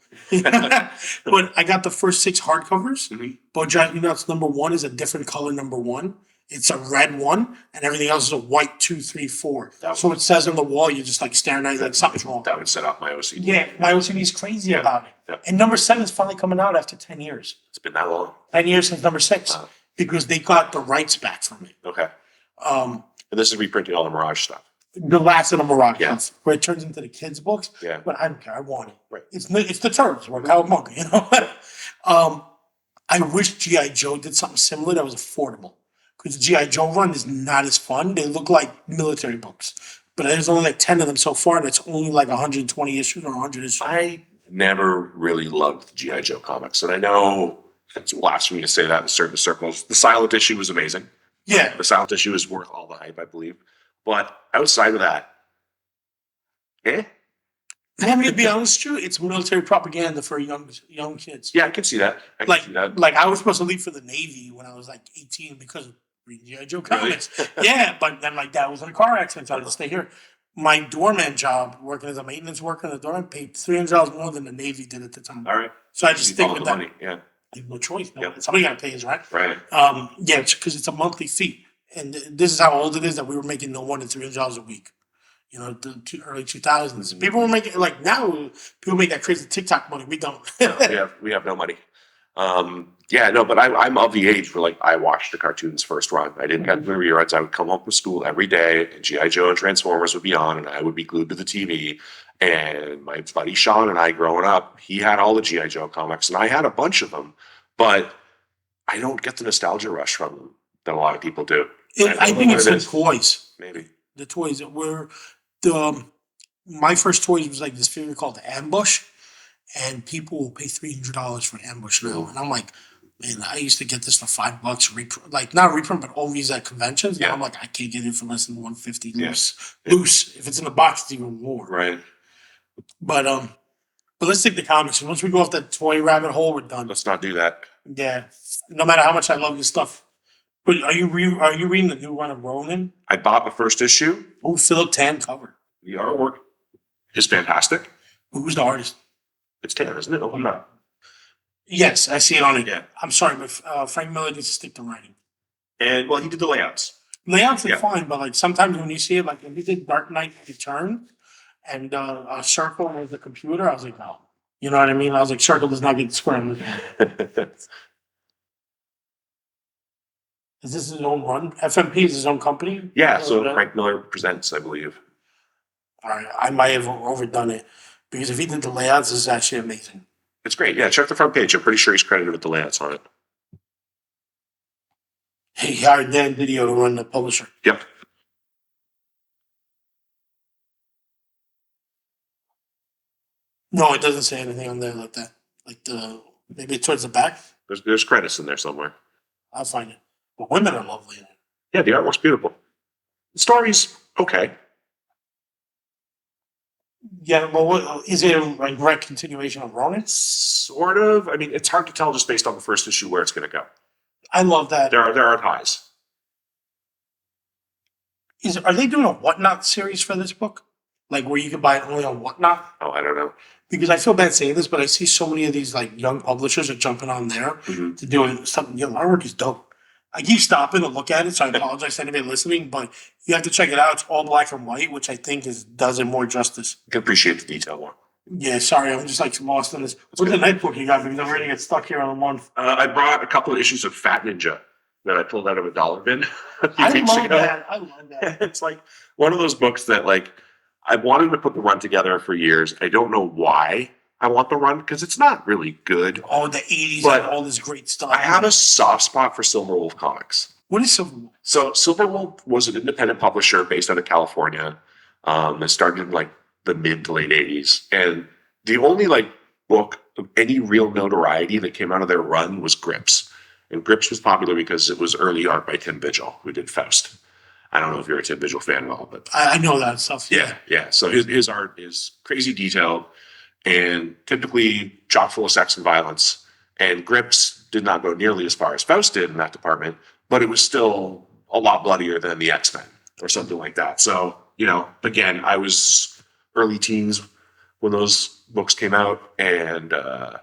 But I got the first 6 hardcovers. But Giant Nuts #1 is a different color #1. It's a red one, and everything else is a white 2, 3, 4. So it says on the wall, you're just like staring at it like something's wrong. That would set off my OCD. Yeah, my OCD is crazy about it. Yeah. And #7 is finally coming out after 10 years. It's been that long. 10 years since #6 Wow. because they got the rights back from it. Okay. And this is reprinting all the Mirage stuff. The last of the Mirage Yeah. stuff, where it turns into the kids' books. Yeah. But I don't care. I want it. Right. It's the Turtles. We're cowabunga, you know? I wish G.I. Joe did something similar that was affordable. Because the G.I. Joe run is not as fun. They look like military books. But there's only like 10 of them so far, and it's only like 120 issues or 100 issues. I never really loved the G.I. Joe comics, and I know it's blasphemy to say that in certain circles. The silent issue was amazing. Yeah. The silent issue is worth all the hype, I believe. But outside of that, I'm going to be honest with you, it's military propaganda for young kids. yeah, I can see that. I can see that. Like I was supposed to leave for the Navy when I was like 18 because of reading G.I. Joe comics. Yeah, but then my dad was in a car accident, so I had to stay here. My doorman job, working as a maintenance worker in the doorman, paid $300 more than the Navy did at the time. All right. So I just You stick follow with the that. money. Yeah. I have no choice. No. Yep. Somebody got to pay his rent. Right. Yeah, because it's a monthly fee. And this is how old it is that we were making no more than $300 a week. You know, early 2000s. People were making, like now, people make that crazy TikTok money. We don't. we have no money. But I'm of the age where like I watched the cartoons first run. I didn't get the reruns. I would come home from school every day, and G.I. Joe and Transformers would be on, and I would be glued to the TV. And my buddy Sean and I, growing up, he had all the G.I. Joe comics, and I had a bunch of them, but I don't get the nostalgia rush from them that a lot of people do. I think it's the toys. Maybe. The toys that were my first toys was like this figure called Ambush, and people will pay $300 for Ambush now, and I'm like, man, I used to get this for $5, like not reprint, but always at conventions. Yeah. Now I'm like, I can't get it for less than $150 loose. Loose. If it's in a box, it's even more. Right. But let's take the comics. Once we go off that toy rabbit hole, we're done. Let's not do that. Yeah. No matter how much I love this stuff. But are you reading the new one of Ronin? I bought the first issue. Oh, Philip Tan cover. The artwork is fantastic. Who's the artist? It's Tan, isn't it? Oh, I'm not. Yes, I see it on it. Yeah. I'm sorry, but Frank Miller needs to stick to writing. And well, he did the layouts. Layouts are Yeah. fine, but like sometimes when you see it, like when he did Dark Knight Return and a circle was the computer, I was like, no. You know what I mean? I was like, circle does not get square. Is this his own run? FMP is his own company? Yeah, so Or- Frank Miller presents, I believe. All right, I might have overdone it because if he did the layouts, this is actually amazing. It's great. Yeah, check the front page. I'm pretty sure he's credited with the layouts on it. He hired Dan Didio to run the publisher. Yep. No, it doesn't say anything on there like that. Like maybe towards the back. There's credits in there somewhere. I'll find it. But women are lovely in it. Yeah, the artwork's beautiful. The story's okay. Yeah, well, what, is it a direct continuation of Ronin? Sort of. I mean, it's hard to tell just based on the first issue where it's going to go. I love that. There are ties. Are they doing a Whatnot series for this book? Like where you can buy it only on Whatnot? Oh, I don't know. Because I feel bad saying this, but I see so many of these like young publishers are jumping on there Mhm. to do stuff. You know, artwork is dope. I keep stopping to look at it, so I apologize to anybody listening, but you have to check it out. It's all black and white, which I think does it more justice. I can appreciate the detail more. Yeah, sorry, I'm just like lost in this. What's the night book you got? Because I'm ready to get stuck here on a month. I brought a couple of issues of Fat Ninja that I pulled out of a dollar bin a few I weeks love ago. that. I love that. It's like one of those books that like I wanted to put the run together for years. I don't know why I want the run because it's not really good. Oh, the 80s But and all this great stuff. I have a soft spot for Silver Wolf comics. What is Civil War? So Silver Wolf was an independent publisher based out of California that started in like the mid to late 80s. And the only like book of any real notoriety that came out of their run was Grips. And Grips was popular because it was early art by Tim Vigil, who did Faust. I don't know if you're a Tim Vigil fan at all, but I know that stuff. yeah. So his art is crazy detailed and typically chock full of sex and violence. And Grips did not go nearly as far as Faust did in that department, but it was still a lot bloodier than the X-Men or something like that. So, you know, again, I was early teens when those books came out. And,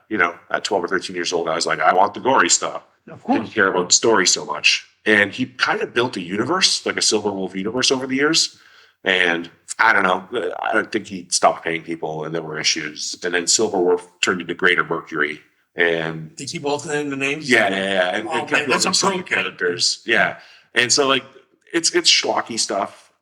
you know, at 12 or 13 years old, I was like, I want the gory stuff. Of course. Didn't care about the story so much. And he kind of built a universe, like a Silver Wolf universe over the years. And I don't know, I don't think he stopped paying people and there were issues. And then Silver Wolf turned into Greater Mercury. And they keep alternating the names. Yeah. And man, that's a some characters. Yeah. And so like it's schlocky stuff.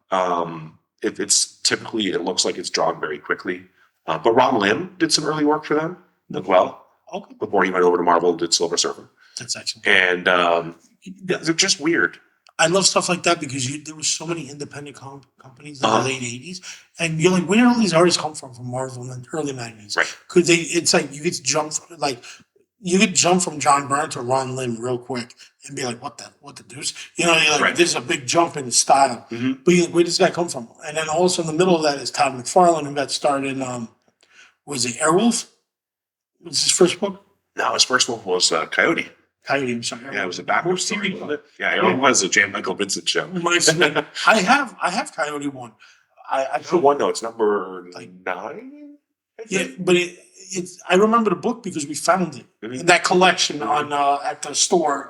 It's typically it looks like it's drawn very quickly. But Ron Lim did some early work for them as well. Okay. Before he went over to Marvel and did Silver Surfer. That's excellent. And they're just weird. I love stuff like that because there were so many independent companies in the late 80s. And you're like, where do all these artists come from Marvel in the early 90s? Right. Because it's like you could jump from John Byrne to Ron Lim real quick and be like, what the deuce? You know, you're like, Right. There's a big jump in style. Mm-hmm. But you're like, where does that come from? And then also in the middle of that is Todd McFarlane, who got started in, was it Airwolf? Was his first book? No, his first one was Coyote. Coyote, I'm sorry. Yeah, it was a backup story. Yeah, it was a Jan Michael Vincent show. I have Coyote 1. I For one, though, it's number 9. Yeah, but it's. I remember the book because we found it in that collection on at the store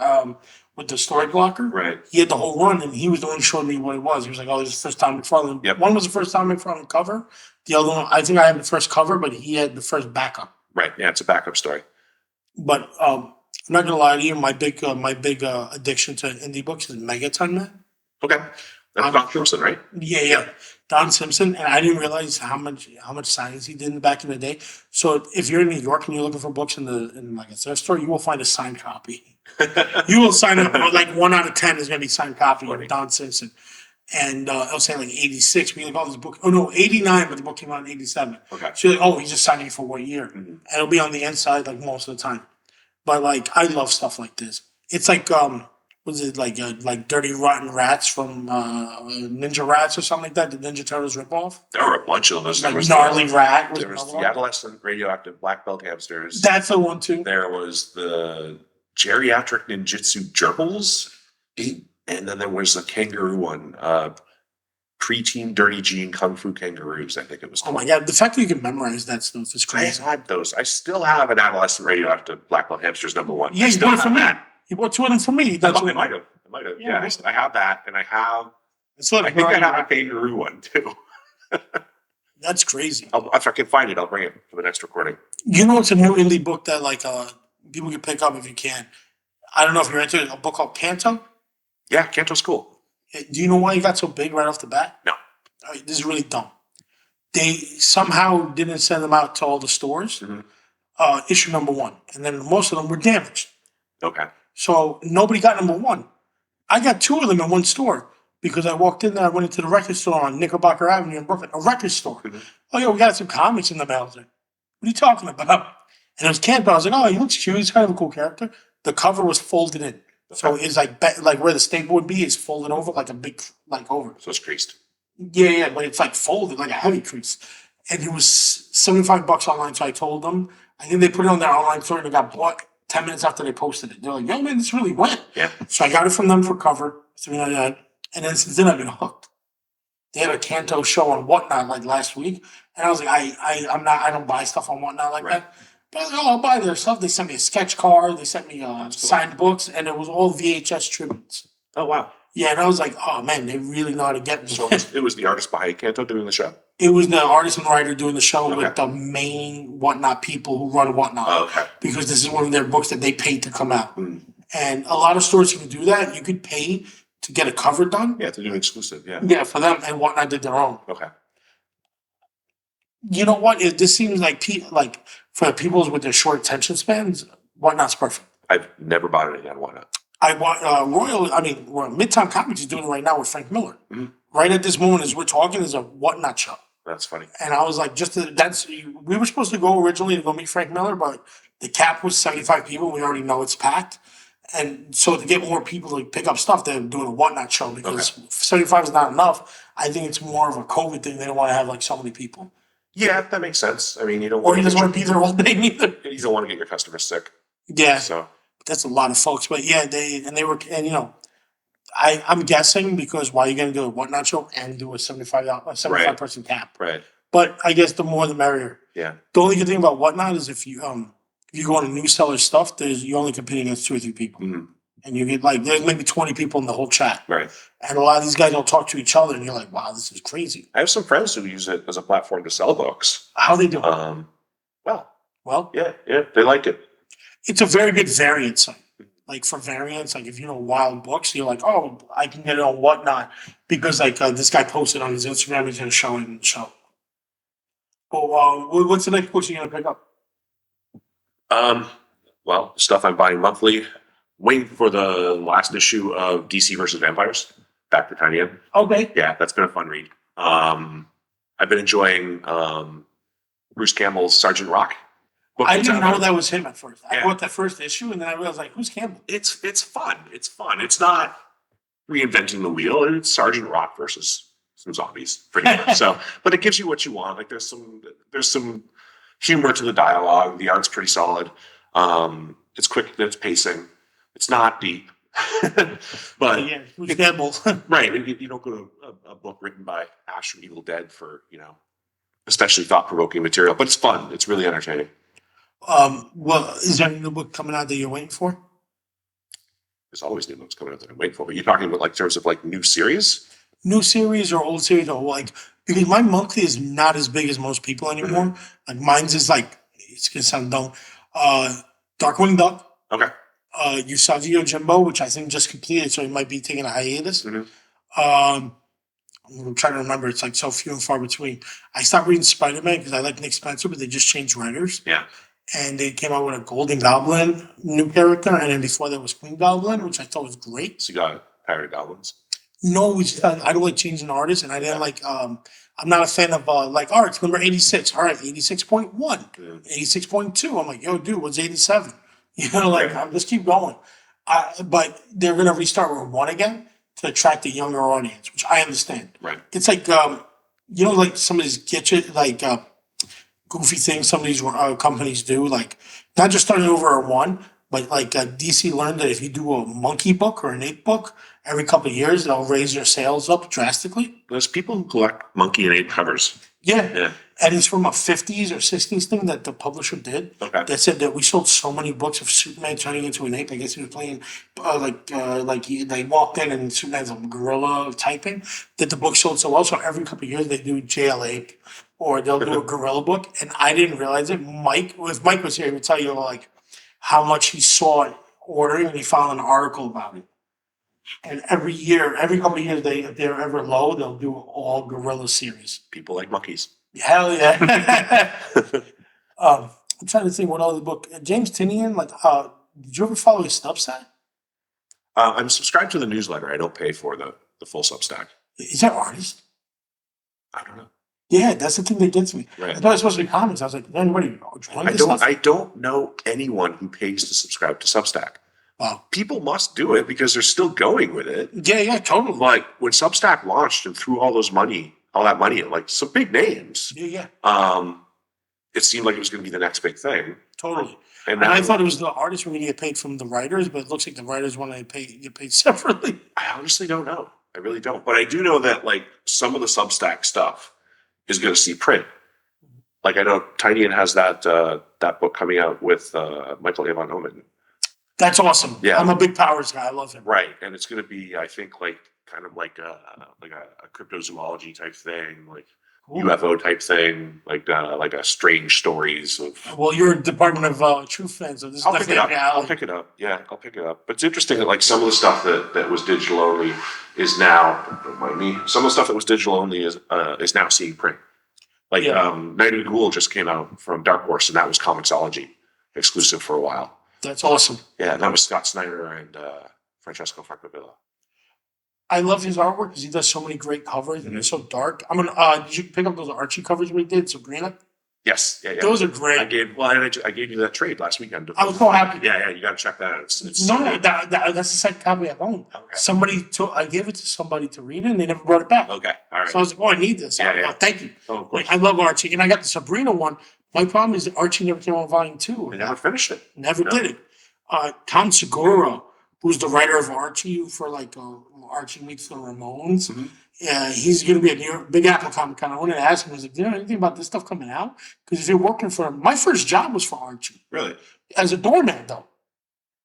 with the storage locker. Right. He had the whole run, and he was the one who showed me what it was. He was like, "Oh, this is the first time McFarlane." Yep. One was the first time McFarlane cover. The other one, I think I had the first cover, but he had the first backup. Right. Yeah, it's a backup story. But I'm not gonna lie to you. My big addiction to indie books is Megaton Man. Okay. That's Don Simpson, right? Yeah. Don Simpson, and I didn't realize how much science he did back in the day. So if you're in New York and you're looking for books in like a thrift store, you will find a signed copy. You will sign up like 1 out of 10 is going to be signed copy of Don Simpson, and I'll say like 86. We like, oh, this book. Oh no, 89, but the book came out in 87. Okay. So you're like, oh, he's just signing for what year, and it'll be on the inside like most of the time. But like, I love stuff like this. It's like was it like Dirty Rotten Rats from Ninja Rats or something like that? The Ninja Turtles ripoff? There were a bunch of those. Like Gnarly Rat. There was the adolescent radioactive black belt hamsters. That's the one too. There was the geriatric ninjutsu gerbils. And then there was the kangaroo one. Preteen Dirty Gene Kung Fu Kangaroos, I think it was Oh called. my god, the fact that you can memorize that stuff is I crazy. had those. I still have an adolescent radioactive black belt hamsters #1. Yeah, you bought it from me. You bought 2 of them from me. That's I might have. Yeah. I have that, and I have. It's like I think I have a kangaroo one too. That's crazy. If I can find it, I'll bring it for the next recording. You know, it's a new indie book that like people can pick up if you can. I don't know if you're into it. A book called Kanto. Yeah, Kanto's cool. Do you know why it got so big right off the bat? No. All right, this is really dumb. They somehow didn't send them out to all the stores. Mm-hmm. Issue #1, and then most of them were damaged. Okay. So nobody got #1. I got 2 of them in one store because I walked in there. I went into the record store on Knickerbocker Avenue in Brooklyn, a record store. Mm-hmm. Oh, yeah, we got some comics in the mail. I was like, what are you talking about? And it was Campbell. I was like, oh, he looks cute. He's kind of a cool character. The cover was folded in. So it's like where the staple would be is folded over like a big, like over. So it's creased. Yeah, but it's like folded, like a heavy crease. And it was $75 online, so I told them. I think they put it on their online store and it got bought 10 minutes after they posted it. They're like, yo, man, this really went. Yeah. So I got it from them for cover, $3.99. And then since then, I've been hooked. They had a Kanto show on Whatnot like last week. And I was like, I don't buy stuff on Whatnot like that. But I'll buy their stuff. They sent me a sketch card. They sent me That's cool. signed books, and it was all VHS tributes. Oh wow. Yeah, and I was like, oh man, they really know how to get me. So it was the artist behind Canto doing the show. It was the artist and writer doing the show Okay. with the main Whatnot people who run Whatnot. Oh, okay. Because this is one of their books that they paid to come out. Mm. And a lot of stores can do that. You could pay to get a cover done. Yeah, to do an exclusive. Yeah. Yeah, for them, and Whatnot did their own. Okay. You know what? This seems like like for people with their short attention spans, Whatnot's perfect. I've never bought anything on Whatnot. I want Midtown Comics is doing it right now with Frank Miller. Mhm. Right at this moment, as we're talking, is a Whatnot show. That's funny. And I was like, we were supposed to go originally to go meet Frank Miller, but the cap was 75 people. We already know it's packed. And so to get more people to pick up stuff, they're doing a Whatnot show because 75 is not enough. I think it's more of a COVID thing. They don't want to have like so many people. Yeah, that makes sense. I mean, you don't Or want he doesn't want to be there all day either. you don't want to get your customers sick. Yeah, So that's a lot of folks. But yeah, I'm guessing because why are you going to do a Whatnot show and do a $75 person cap? right. But I guess the more the merrier. Yeah. The only good thing about Whatnot is if you go on a new seller stuff, you only compete against 2 or 3 people. Mhm. And you get like there's maybe 20 people in the whole chat. Right. And a lot of these guys don't talk to each other and you're like, wow, this is crazy. I have some friends who use it as a platform to sell books. How they do it? Well, Well, yeah, they like it. it's a very good variant site. Like for variants, like if you know wild books, you're like, oh, I can get it on Whatnot because like this guy posted on his Instagram, he's gonna show it in the show. Well, what's the next book you're gonna pick up? Well, stuff I'm buying monthly. Waiting for the last issue of DC versus Vampires. Back to Tiny Ed. Okay. Yeah, that's been a fun read. I've been enjoying Bruce Campbell's Sergeant Rock book. I didn't know that was him at first. I Yeah. bought that first issue and then I realized like, who's Campbell? It's fun. It's fun. It's not reinventing the wheel. It's Sergeant Rock versus some zombies, pretty much. So, but it gives you what you want. Like there's some humor to the dialogue. The art's pretty solid. It's quick. It's pacing. It's not deep, but Yeah, who's Campbell? right. You don't go to a book written by Ash from Evil Dead for especially thought provoking material. But it's fun. It's really entertaining. Well, is there a new book coming out that you're waiting for? There's always new books coming out that I'm waiting for. But you're talking about like in terms of like new series. New series or old series or like because my monthly is not as big as most people anymore. Like mine's is like it's gonna sound dumb. Darkwing Duck, Okay. Usagi Yojimbo, which I think just completed, so he might be taking a hiatus. Mhm. I'm trying to remember. It's like so few and far between. I stopped reading Spider-Man because I like Nick Spencer, but they just changed writers. Yeah. And they came out with a Golden Goblin new character, and then before that was Queen Goblin, which I thought was great. So you got Pirate Goblins. No, I don't like changing artists, and I didn't like. I'm not a fan of like arts. Number 86. All right, 86.1, Mm. 86.2. I'm like, yo, dude, what's 87? You know, like just keep going. But they're gonna restart with 1 again to attract a younger audience, which I understand. Right. It's like like some of these gadget goofy things some of these companies do, like not just starting over at 1, but like DC learned that if you do a monkey book or an ape book every couple of years, they'll raise their sales up drastically. There's people who collect monkey and ape covers. Yeah. Yeah. And it's from a 50s or 60s thing that the publisher did. Okay. That said that we sold so many books of Superman turning into an ape. I guess he was playing they walked in and Superman's a gorilla typing that the book sold so well. So every couple of years they do jail ape or they'll do a gorilla book. And I didn't realize it. If Mike was here, he would tell you like how much he saw it ordering and he found an article about it. And every couple of years, if they're ever low, they'll do all gorilla series. People like monkeys. Hell yeah! I'm trying to think what other book. James Tinian, did you ever follow his Substack? I'm subscribed to the newsletter. I don't pay for the full Substack. Is that artist? I don't know. Yeah, that's the thing that gets me. Right. I thought it was supposed to be comics. I was like, anybody join this stuff? I don't know anyone who pays to subscribe to Substack. Wow. People must do it because they're still going with it. Yeah, totally. Like when Substack launched and threw all that money at like some big names, Yeah, it seemed like it was going to be the next big thing. totally. And And I now, thought it was the artists were going to get paid from the writers, but it looks like the writers want to get paid separately. I honestly don't know. I really don't. But I do know that like some of the Substack stuff is going to see print. Like I know Tiny has that book coming out with Michael Avon Omen. That's awesome. Yeah. I'm a big Powers guy. I love him. Right, and it's going to be, I think, like kind of like a cryptozoology type thing, like Cool. UFO type thing, like a strange stories of. Well, you're a Department of Truth fan, so this is I'll pick it up. definitely I'll pick it up. Yeah, I'll pick it up. But it's interesting that like some of the stuff that was digital only is now. Don't mind me. Some of the stuff that was digital only is now seeing print. Like Yeah. Night of the Ghoul just came out from Dark Horse, and that was Comixology exclusive for a while. That's awesome. Yeah, and that was Scott Snyder and Francesco Francavilla. I love his artwork because he does so many great covers and they're so dark. I'm gonna. Did you pick up those Archie covers we did, Sabrina? Yes, yeah. Those are great. I gave you that trade last weekend. I was so happy. Yeah, you got to check that out. It's No, that's the second copy I own. Okay. I gave it to somebody to read it, and they never brought it back. Okay, all right. So I was like, "Oh, I need this." Yeah, yeah. Thank you. Oh, of course. I love Archie, and I got the Sabrina one. My problem is that Archie never came on volume 2. I never finished it. Never No. did it. Tom Segura, who's the writer of Archie for like Archie meets the Ramones. Mhm. Yeah, he's going to be at New York Big Apple Comic Con. I wanted to ask him, I was like, do you know anything about this stuff coming out? Because if you're working for him, my first job was for Archie Really? as a doorman, though.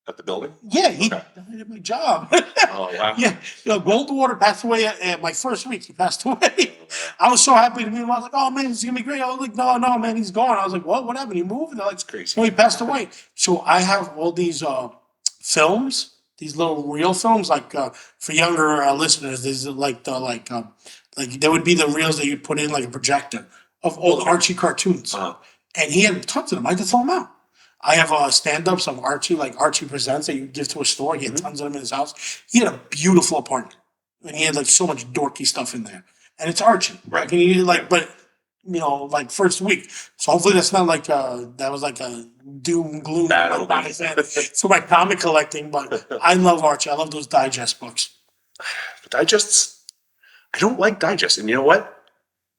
At the building? Yeah, he Okay. did my job. Oh, wow. Yeah, Goldwater passed away at my first week. He passed away. I was so happy to meet him. I was like, oh man, this is gonna be great. I was like, no, man, he's gone. I was like, what? What happened? He moved? And they're like, It's crazy. no, he passed away. So I have all these films, these little reel films, like for younger listeners. These are like there would be the reels that you put in like a projector of old Archie cartoons, Uh-huh. and he had tons of them. I just throw them out. I have stand-ups of Archie, like Archie Presents, that you give to a store. He had tons of them in his house. He had a beautiful apartment, and he had like so much dorky stuff in there. And it's Archie, Right. Like, and he like, but like first week. So hopefully that's not like that was like a doom and gloom. That'll Like, be- so my comic collecting, but I love Archie. I love those digest books. The digests, I don't like digests. And you know what?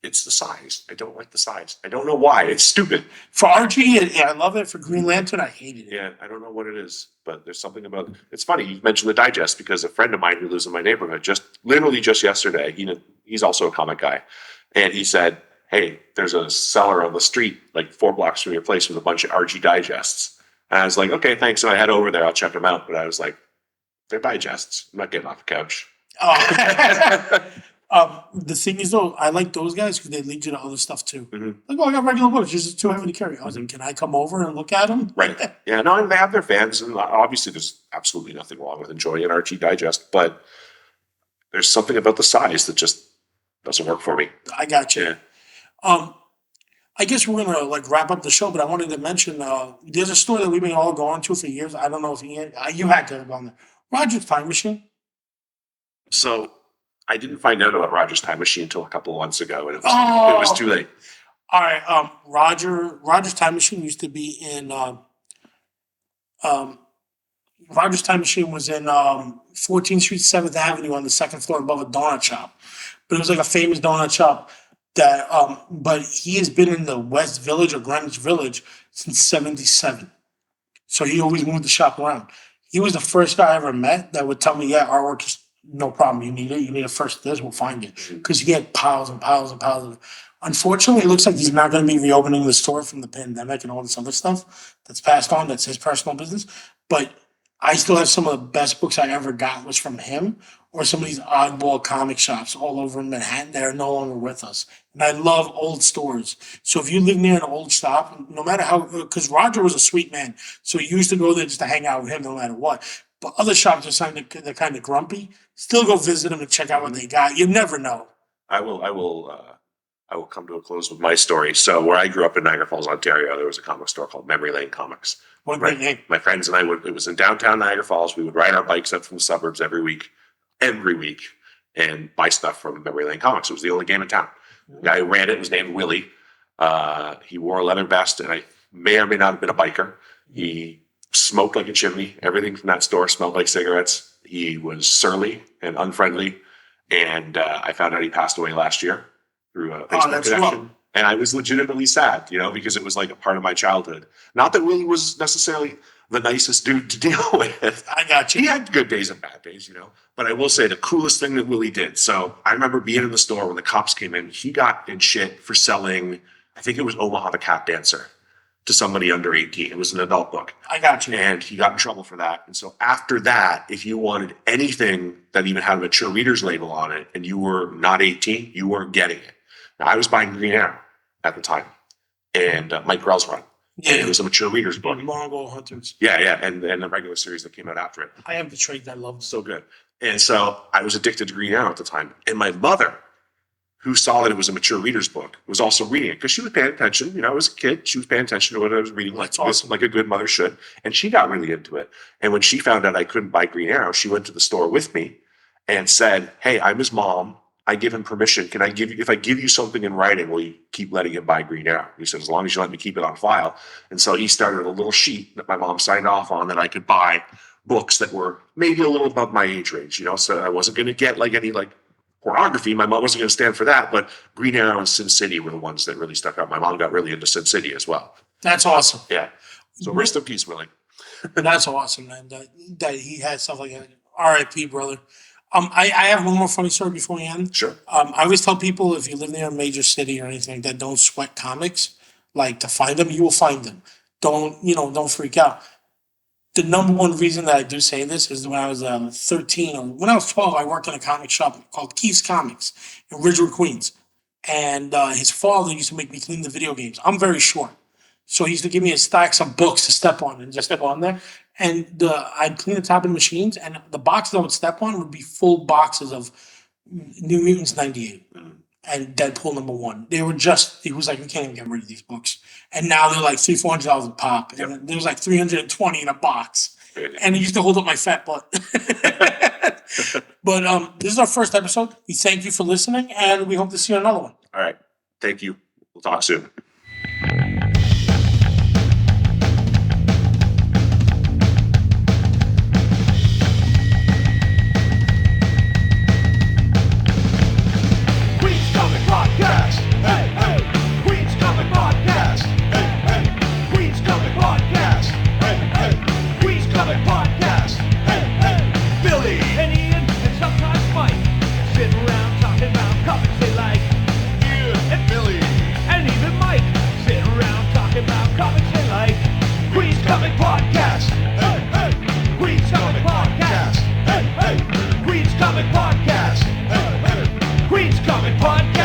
It's the size. I don't like the size. I don't know why. It's stupid. For Archie, yeah, I love it. For Green Lantern, I hated it. Yeah, I don't know what it is, but there's something about it. It's funny you mentioned the digest because a friend of mine who lives in my neighborhood literally just yesterday, he's also a comic guy, and he said, "Hey, there's a seller on the street like 4 blocks from your place with a bunch of Archie digests." And I was like, "Okay, thanks." So I head over there. I'll check them out. But I was like, "They're digests. I'm not getting off the couch." The thing is, though, I like those guys because they lead you to other stuff too. Mhm. Like, oh, I got regular books, just too heavy to carry. I was like, can I come over and look at them? Right. Yeah, no, and they have their fans, and obviously there's absolutely nothing wrong with enjoying an Archie digest, but there's something about the size that just doesn't work for me. I got you. Yeah. I guess we're gonna like wrap up the show, but I wanted to mention there's a store that we've been all going to for years. I don't know if you had to have gone there. Roger's Time Machine. So I didn't find out about Roger's Time Machine until a couple of months ago, and it Oh. was too late. All right, Roger's Time Machine used to be in Roger's Time Machine was in 14th Street, 7th Avenue on the second floor above a donut shop. But it was like a famous donut shop that, but he has been in the West Village or Greenwich Village since 77. So he always moved the shop around. He was the first guy I ever met that would tell me, yeah, artwork is no problem. You need it. You need it first this, we'll find it. Because he had piles and piles and piles of it. Unfortunately, it looks like he's not going to be reopening the store from the pandemic and all this other stuff that's passed on. That's his personal business. But I still have some of the best books I ever got was from him or some of these oddball comic shops all over Manhattan that are no longer with us. And I love old stores. So if you live near an old shop, no matter how, because Roger was a sweet man. So you used to go there just to hang out with him no matter what. But other shops they're kind of grumpy. Still go visit them and check out what they got. You never know. I will come to a close with my story. So where I grew up in Niagara Falls, Ontario, there was a comic store called Memory Lane Comics. What a great name. My friends and I it was in downtown Niagara Falls. We would ride our bikes up from the suburbs every week, and buy stuff from Memory Lane Comics. It was the only game in town. The guy who ran it was named Willie. He wore a leather vest, and I may or may not have been a biker. He smoked like a chimney. Everything from that store smelled like cigarettes. He was surly and unfriendly, and I found out he passed away last year through a Facebook that's connection. rough. And I was legitimately sad, because it was like a part of my childhood. Not that Willie was necessarily the nicest dude to deal with. I got He you. had good days and bad days, But I will say the coolest thing that Willie did. So I remember being in the store when the cops came in. He got in shit for selling I think it was Omaha the Cat Dancer, to somebody under 18. It was an adult book. I got you. And he got in trouble for that. And so after that, if you wanted anything that even had a mature reader's label on it and you were not 18, you weren't getting it. Now, I was buying Green Arrow at the time, and Mike Grell's run. Yeah. And it was a mature reader's book. Mongol Hunters. Yeah. And the regular series that came out after it. I have the trade that I love. So good. And so I was addicted to Green Arrow at the time. And my mother, who saw that it was a mature reader's book, was also reading it because she was paying attention. You know, I was a kid. She was paying attention to what I was reading, like, awesome. like a good mother should. And she got really into it. And when she found out I couldn't buy Green Arrow, she went to the store with me and said, "Hey, I'm his mom. I give him permission. Can I give you, if I give you something in writing, will you keep letting him buy Green Arrow?" He said, "As long as you let me keep it on file." And so he started a little sheet that my mom signed off on that I could buy books that were maybe a little above my age range, you know, so I wasn't going to get like any like pornography. My mom wasn't going to stand for that, but Green Arrow and Sin City were the ones that really stuck out. My mom got really into Sin City as well. That's awesome. Yeah. So rest in peace, Willie. That's awesome, man. That he had stuff like that. R.I.P., brother. I have one more funny story before we end. Sure. I always tell people if you live near a major city or anything like that, don't sweat comics. Like to find them, you will find them. Don't freak out. The number one reason that I do say this is when I was 13 or when I was 12, I worked in a comic shop called Keith's Comics in Ridgewood, Queens. And his father used to make me clean the video games. I'm very short. So he used to give me a stacks of books to step on and just step on there. And I'd clean the top of the machines, and the boxes I would step on would be full boxes of New Mutants 98 and Deadpool #1. They were just, he was like, "We can't even get rid of these books." And now they're like $300-400 a pop. And there was like 320 in a box. And it used to hold up my fat butt. But this is our first episode. We thank you for listening, and we hope to see you on another one. All right. Thank you. We'll talk soon. Comic Podcast.